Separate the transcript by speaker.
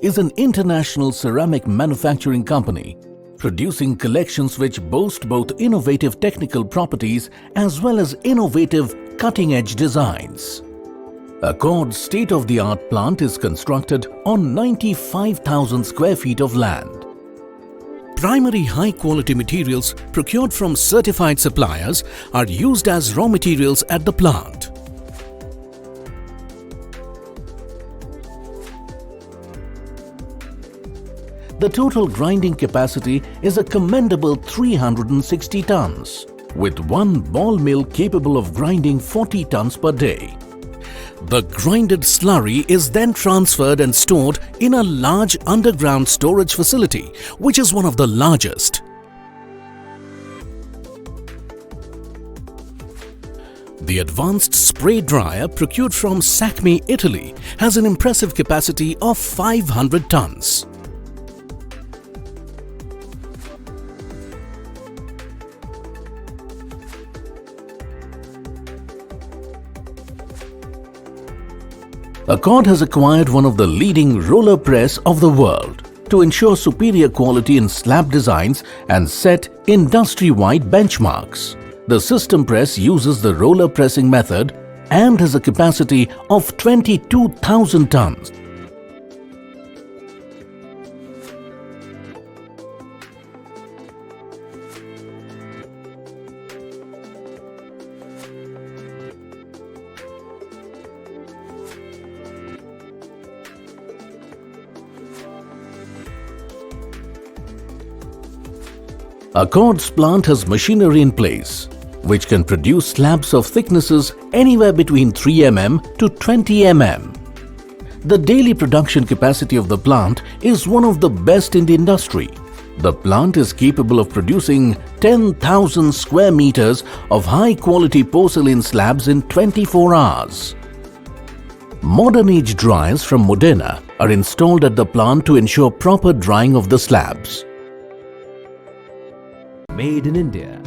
Speaker 1: is an international ceramic manufacturing company, producing collections which boast both innovative technical properties as well as innovative cutting-edge designs. Accord's state-of-the-art plant is constructed on 95,000 square feet of land. Primary high-quality materials procured from certified suppliers are used as raw materials at the plant. The total grinding capacity is a commendable 360 tons, with one ball mill capable of grinding 40 tons per day. The grinded slurry is then transferred and stored in a large underground storage facility, which is one of the largest. The advanced spray dryer procured from Sacmi, Italy, has an impressive capacity of 500 tons. Accord has acquired one of the leading roller press of the world to ensure superior quality in slab designs and set industry-wide benchmarks. The system press uses the roller pressing method and has a capacity of 22,000 tons. Accord's plant has machinery in place, which can produce slabs of thicknesses anywhere between 3 mm to 20 mm. The daily production capacity of the plant is one of the best in the industry. The plant is capable of producing 10,000 square meters of high-quality porcelain slabs in 24 hours. Modern-age dryers from Modena are installed at the plant to ensure proper drying of the slabs.
Speaker 2: Made in India.